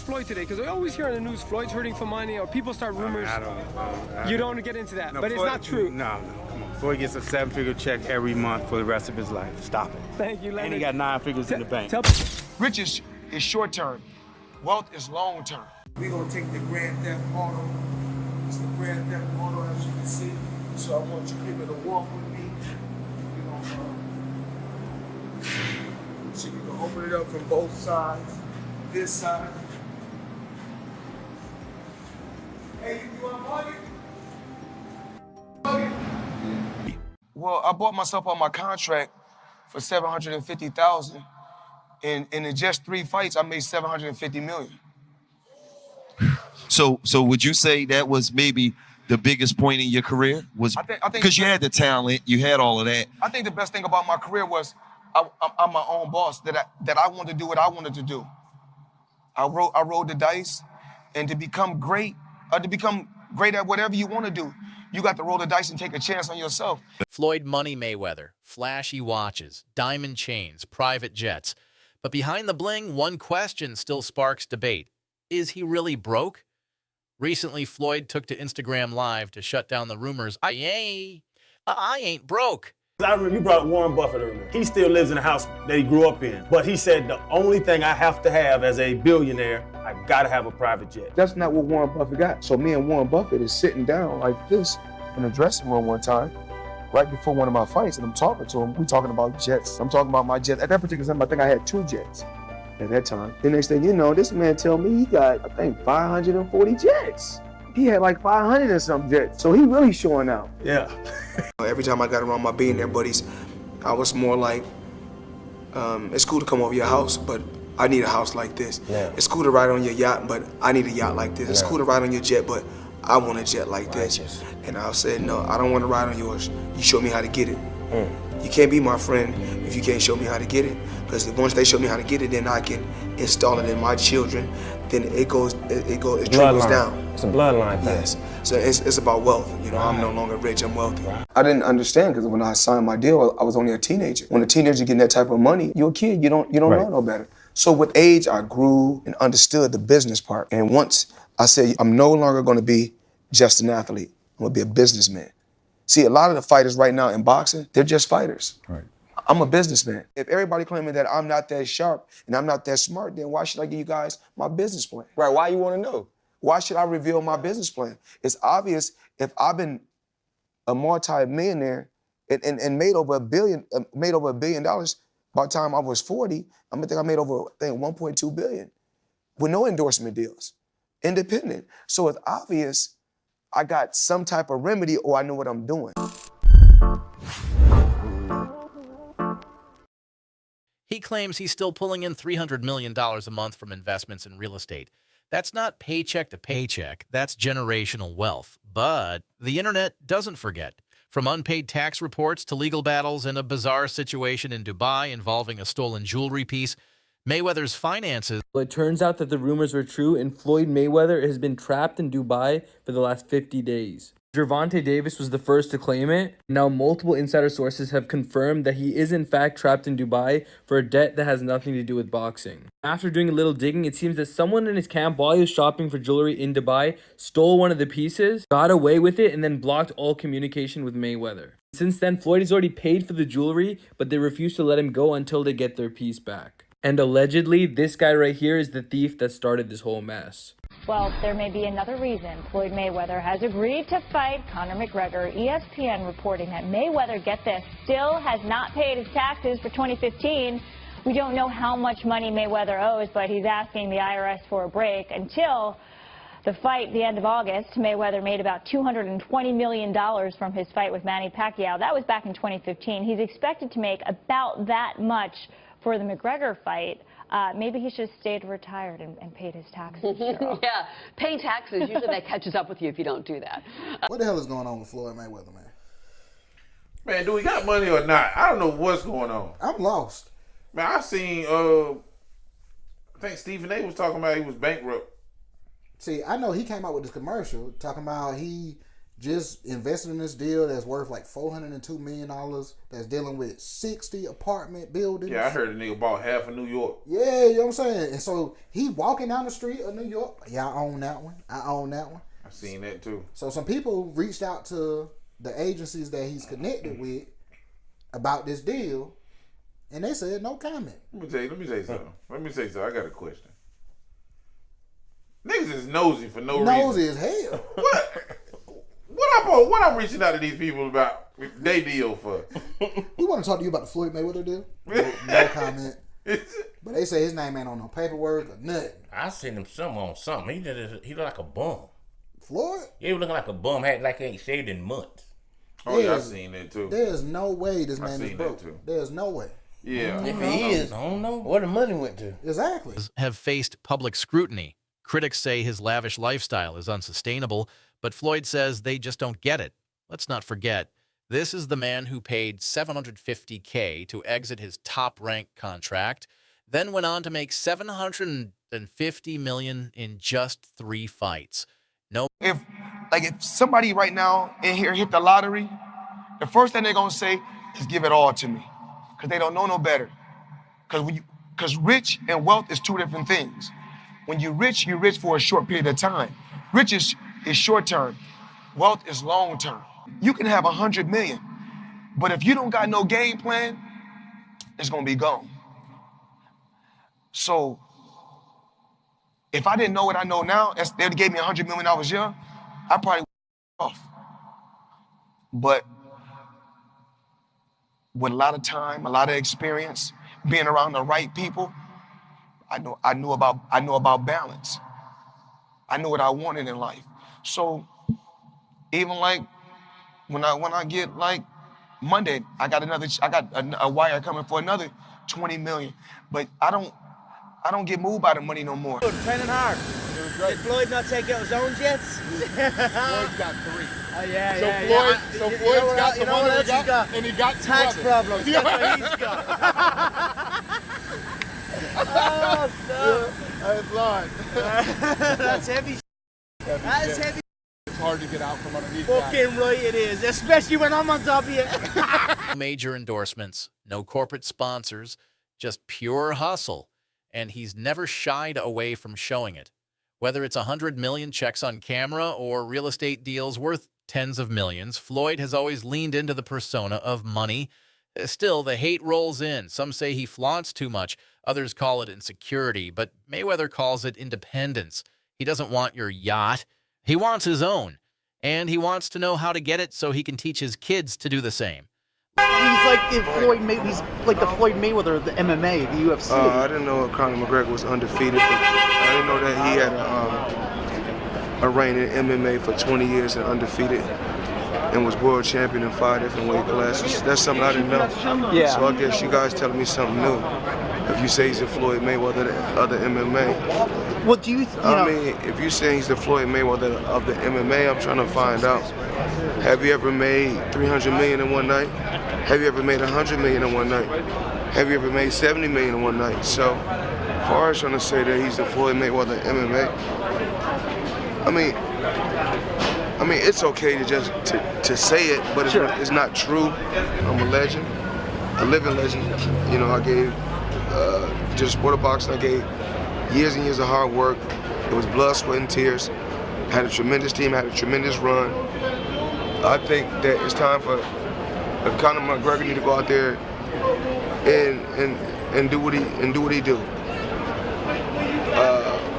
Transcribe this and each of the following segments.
Floyd today? Because I always hear on the news Floyd's hurting for money, or people start rumors. You don't get into that, no, but Floyd, it's not true. No, come on. Floyd gets a 7-figure check every month for the rest of his life. Stop it. Thank you, Leonard. And he got 9 figures in the bank. Riches is short term. Wealth is long term. We're gonna take the Grand Theft Auto. It's the Grand Theft Auto, as you can see. So I want you people to walk with me. So you can open it up from both sides. This side. Hey, you want money? Well, I bought myself on my contract for $750,000, and in just 3 fights, I made $750 million. So would you say that was maybe the biggest point in your career? Was I think because you had the talent, you had all of that. I think the best thing about my career was I'm my own boss. That I wanted to do what I wanted to do. I rolled the dice, and to become great at whatever you want to do, you got to roll the dice and take a chance on yourself. Floyd Money Mayweather, flashy watches, diamond chains, private jets. But behind the bling, one question still sparks debate. Is he really broke? Recently, Floyd took to Instagram Live to shut down the rumors. I ain't broke. I remember you brought Warren Buffett earlier. He still lives in the house that he grew up in. But he said the only thing I have to have as a billionaire, I gotta have a private jet. That's not what Warren Buffett got. So me and Warren Buffett is sitting down like this in the dressing room one time, right before one of my fights, and I'm talking to him. We talking about jets. I'm talking about my jets. At that particular time, I think I had 2 jets at that time. The next thing you know, this man tell me he got, I think, 540 jets. He had like 500 and some jets. So he really showing out. Yeah. Every time I got around my billionaire buddies, I was more like, it's cool to come over your house, but I need a house like this. Yeah. It's cool to ride on your yacht, but I need a yacht like this. Yeah. It's cool to ride on your jet, but I want a jet like this. And I said, no, I don't want to ride on yours. You show me how to get it. You can't be my friend if you can't show me how to get it. Because once they show me how to get it, then I can install it in my children. Then it trickles down. It's a bloodline thing. Yes. So it's about wealth. You know, I'm no longer rich, I'm wealthy. I didn't understand because when I signed my deal, I was only a teenager. When a teenager getting that type of money, you're a kid, you don't know no better. So with age, I grew and understood the business part. And once I said, I'm no longer gonna be just an athlete, I'm gonna be a businessman. See, a lot of the fighters right now in boxing, they're just fighters. Right. I'm a businessman. If everybody claiming that I'm not that sharp and I'm not that smart, then why should I give you guys my business plan? Right, why you wanna know? Why should I reveal my business plan? It's obvious if I've been a multi-millionaire and made over $1 billion by the time I was 40, I think I made over, I think, 1.2 billion with no endorsement deals, independent. So it's obvious I got some type of remedy or I know what I'm doing. He claims he's still pulling in $300 million a month from investments in real estate. That's not paycheck to paycheck. That's generational wealth. But the internet doesn't forget. From unpaid tax reports to legal battles and a bizarre situation in Dubai involving a stolen jewelry piece, Mayweather's finances. Well, it turns out that the rumors were true, and Floyd Mayweather has been trapped in Dubai for the last 50 days. Gervonta Davis was the first to claim it. Now, multiple insider sources have confirmed that he is in fact trapped in Dubai for a debt that has nothing to do with boxing. After doing a little digging, it seems that someone in his camp, while he was shopping for jewelry in Dubai, stole one of the pieces, got away with it, and then blocked all communication with Mayweather. Since then, Floyd has already paid for the jewelry, but they refuse to let him go until they get their piece back. And allegedly, this guy right here is the thief that started this whole mess. Well, there may be another reason Floyd Mayweather has agreed to fight Conor McGregor. ESPN reporting that Mayweather, get this, still has not paid his taxes for 2015. We don't know how much money Mayweather owes, but he's asking the IRS for a break. Until the fight, the end of August, Mayweather made about $220 million from his fight with Manny Pacquiao. That was back in 2015. He's expected to make about that much for the McGregor fight. Maybe he should have stayed retired and paid his taxes. Yeah, pay taxes. Usually that catches up with you if you don't do that. What the hell is going on with Floyd Mayweather, man? Man, do we got money or not? I don't know what's going on. I'm lost. Man, I seen, I think Stephen A. was talking about he was bankrupt. See, I know he came out with this commercial talking about he just invested in this deal that's worth like $402 million. That's dealing with 60 apartment buildings. Yeah, I heard a nigga bought half of New York. Yeah, you know what I'm saying? And so he walking down the street of New York. Yeah, I own that one. I own that one. I seen that too. So some people reached out to the agencies that he's connected with about this deal, and they said no comment. Let me say something. I got a question. Niggas is nosy for no reason. Nosy as hell. What I'm reaching out to these people about they deal for? We want to talk to you about the Floyd Mayweather deal. No comment. But they say his name ain't on no paperwork or nothing. I seen him on something. He look like a bum. Floyd? Yeah, he was looking like a bum. Had like he ain't shaved in months. Oh yeah, I seen that too. There's no way this man is broke. There's no way. Yeah. If he is, I don't know where the money went to. Exactly. Have faced public scrutiny. Critics say his lavish lifestyle is unsustainable, but Floyd says they just don't get it. Let's not forget, this is the man who paid $750K to exit his top-ranked contract, then went on to make $750 million in just 3 fights. No. If somebody right now in here hit the lottery, the first thing they're gonna say is give it all to me, because they don't know no better. Because rich and wealth is 2 different things. When you're rich for a short period of time. Rich is short term. Wealth is long term. You can have 100 million, but if you don't got no game plan, it's gonna be gone. So if I didn't know what I know now, they'd gave me 100 million when I was young, I probably would off. But with a lot of time, a lot of experience, being around the right people, I knew about balance. I knew what I wanted in life. So even like when I get like Monday, I got a wire coming for another 20 million. But I don't get moved by the money no more. Training hard. Did Floyd not take out his own jets? Floyd's got 3. Oh yeah, So Floyd's got the one that he got, and he got tax problems. That's what he's got. Oh, no. That's Lord. That's heavy. That's heavy. It's hard to get out from underneath Fucking right it is, especially when I'm on top of you. Major endorsements, no corporate sponsors, just pure hustle. And he's never shied away from showing it. Whether it's 100 million checks on camera or real estate deals worth tens of millions, Floyd has always leaned into the persona of money. Still, the hate rolls in. Some say he flaunts too much. Others call it insecurity, but Mayweather calls it independence. He doesn't want your yacht. He wants his own, and he wants to know how to get it so he can teach his kids to do the same. He's like the Floyd Mayweather of the MMA, the UFC. I didn't know Conor McGregor was undefeated, but I didn't know that he had a reign in MMA for 20 years and undefeated, and was world champion in 5 different weight classes. That's something I didn't know. Yeah. So I guess you guys telling me something new. If you say he's the Floyd Mayweather of the MMA. Well, do you? I mean, if you say he's the Floyd Mayweather of the MMA, I'm trying to find out. Have you ever made 300 million in one night? Have you ever made 100 million in one night? Have you ever made 70 million in one night? So, as far as trying to say that he's the Floyd Mayweather of MMA, I mean, it's okay to just to say it, but it's not true. I'm a legend, a living legend. You know, I gave just sport of boxing. I gave years and years of hard work. It was blood, sweat, and tears. Had a tremendous team, had a tremendous run. I think that it's time for Conor McGregor need to go out there and do what he do.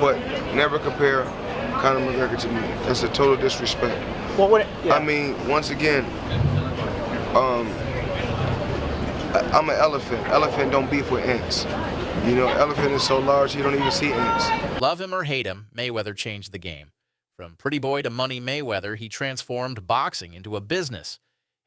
But never compare Conor McGregor to me. That's a total disrespect. I mean, once again, I'm an elephant. Elephant don't beef with ants. You know, elephant is so large you don't even see ants. Love him or hate him, Mayweather changed the game. From pretty boy to money Mayweather, he transformed boxing into a business.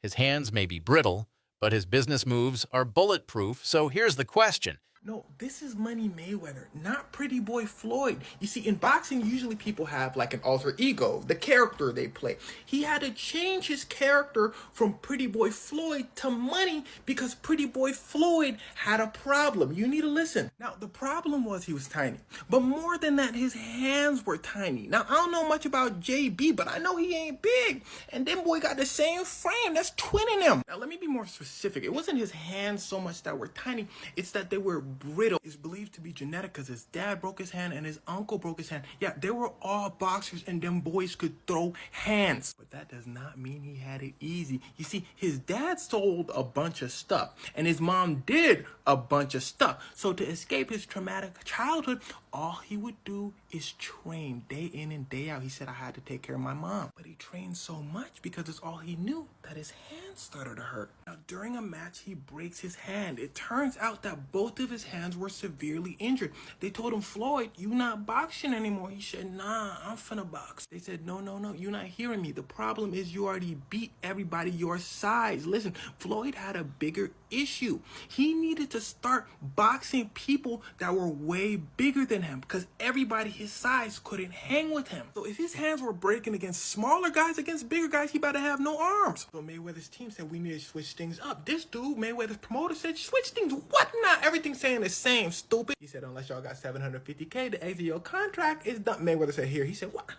His hands may be brittle, but his business moves are bulletproof. So here's the question. No, this is Money Mayweather, not Pretty Boy Floyd. You see, in boxing, usually people have like an alter ego, the character they play. He had to change his character from Pretty Boy Floyd to Money because Pretty Boy Floyd had a problem. You need to listen. Now, the problem was he was tiny. But more than that, his hands were tiny. Now, I don't know much about JB, but I know he ain't big. And them boy got the same frame. That's twinning him. Now, let me be more specific. It wasn't his hands so much that were tiny. It's that they were brittle. It's believed to be genetic because his dad broke his hand and his uncle broke his hand. Yeah, they were all boxers and them boys could throw hands. But that does not mean he had it easy. You see, his dad sold a bunch of stuff and his mom did a bunch of stuff. So to escape his traumatic childhood, all he would do is train day in and day out. He said, I had to take care of my mom. But he trained so much because it's all he knew that his hands started to hurt. Now, during a match, he breaks his hand. It turns out that both of his hands were severely injured. They told him, Floyd, you not boxing anymore. He said, nah, I'm finna box. They said, no, you're not hearing me. The problem is you already beat everybody your size. Listen, Floyd had a bigger issue. He needed to start boxing people that were way bigger than him because everybody his size couldn't hang with him. So if his hands were breaking against smaller guys, against bigger guys, he better have no arms. So Mayweather's team said we need to switch things up. This dude, Mayweather's promoter, said switch things. What not? Everything's saying the same, stupid. He said unless y'all got $750K to exit your contract, it's done. Mayweather said here. He said what?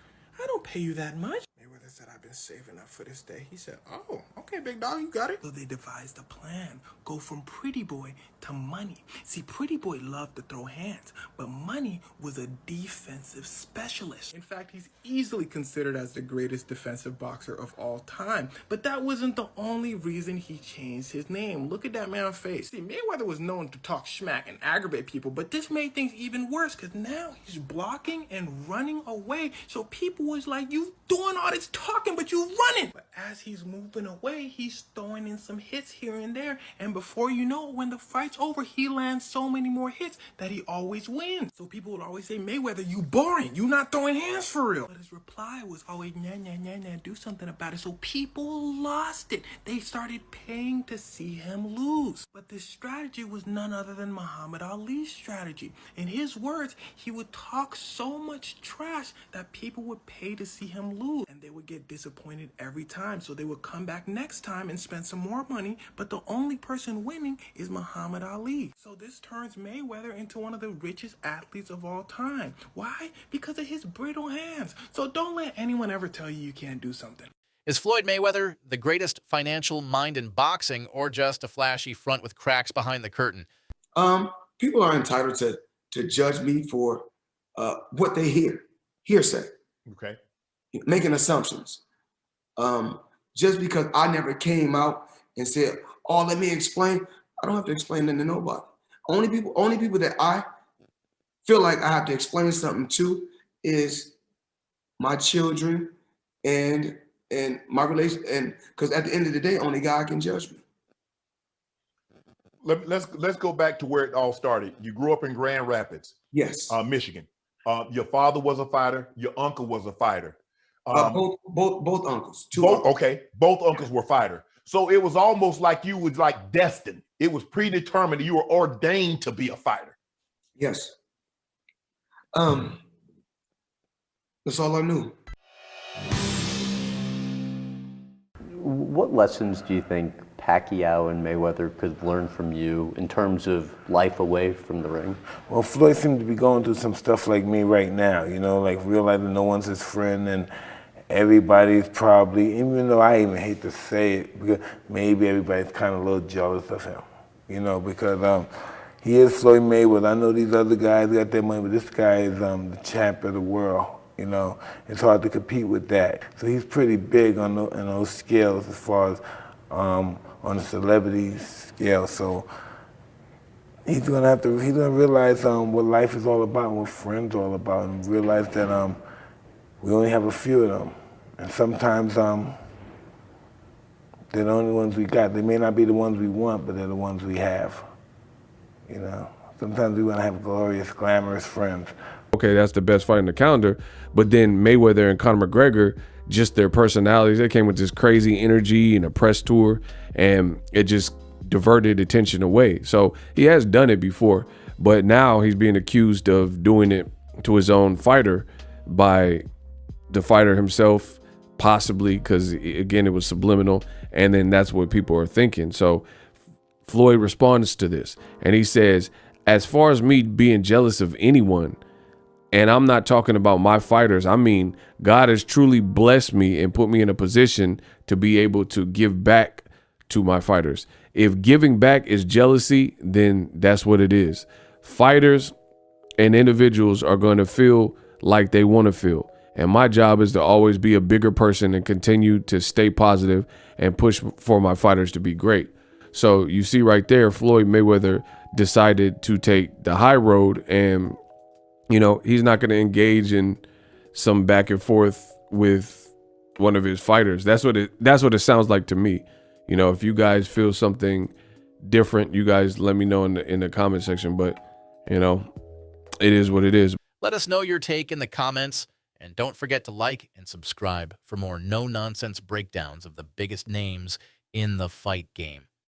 I don't pay you that much. Mayweather said I've been saving up for this day. He said, oh, okay, big dog, you got it. So they devised a plan. Go from Pretty Boy to Money. See, Pretty Boy loved to throw hands, but Money was a defensive specialist. In fact, he's easily considered as the greatest defensive boxer of all time. But that wasn't the only reason he changed his name. Look at that man's face. See, Mayweather was known to talk smack and aggravate people, but this made things even worse because now he's blocking and running away. So people was like, you doing all this talking, but you running. But as he's moving away, he's throwing in some hits here and there. And before you know it, when the fight's over, he lands so many more hits that he always wins. So people would always say, Mayweather, you boring. You not throwing hands for real. But his reply was always, nah, do something about it. So people lost it. They started paying to see him lose. But this strategy was none other than Muhammad Ali's strategy. In his words, he would talk so much trash that people would pay to see him lose. And they would get disappointed every time. So they would come back next time and spend some more money. But the only person winning is Muhammad Ali. So this turns Mayweather into one of the richest athletes of all time. Why? Because of his brittle hands. So don't let anyone ever tell you can't do something. Is Floyd Mayweather the greatest financial mind in boxing or just a flashy front with cracks behind the curtain? People are entitled to judge me for what they hearsay. Okay. Making assumptions. Just because I never came out and said, oh, let me explain. I don't have to explain that to nobody. Only people that I feel like I have to explain something to is my children and my relation, and because at the end of the day, only God can judge me. Let's go back to where it all started. You grew up in Grand Rapids, yes, Michigan. Your father was a fighter. Your uncle was a fighter. Both uncles. Okay, both uncles were fighters. So it was almost like you was like destined. It was predetermined. You were ordained to be a fighter. Yes. That's all I knew. What lessons do you think Pacquiao and Mayweather could learn from you in terms of life away from the ring? Well, Floyd seemed to be going through some stuff like me right now, you know, like realizing no one's his friend and everybody's probably, even though I even hate to say it, because maybe everybody's kind of a little jealous of him, you know, because he is Floyd Mayweather. I know these other guys got their money, but this guy is the champ of the world. You know, it's hard to compete with that. So he's pretty big on those scales as far as on the celebrity scale. So he's gonna realize what life is all about and what friends are all about, and realize that we only have a few of them, and sometimes they're the only ones we got. They may not be the ones we want, but they're the ones we have. You know, sometimes we want to have glorious, glamorous friends. Okay, that's the best fight in the calendar. But then Mayweather and Conor McGregor, just their personalities, they came with this crazy energy and a press tour, and it just diverted attention away. So he has done it before. But now he's being accused of doing it to his own fighter by the fighter himself, possibly, because again, it was subliminal. And then that's what people are thinking. So Floyd responds to this and he says, as far as me being jealous of anyone, and I'm not talking about my fighters, I mean, God has truly blessed me and put me in a position to be able to give back to my fighters. If giving back is jealousy, then that's what it is. Fighters and individuals are going to feel like they want to feel. And my job is to always be a bigger person and continue to stay positive and push for my fighters to be great. So you see right there, Floyd Mayweather decided to take the high road, and you know, he's not going to engage in some back and forth with one of his fighters. That's what it sounds like to me. You know, if you guys feel something different, you guys let me know in the comment section, but you know, it is what it is. Let us know your take in the comments, and don't forget to like and subscribe for more no-nonsense breakdowns of the biggest names in the fight game.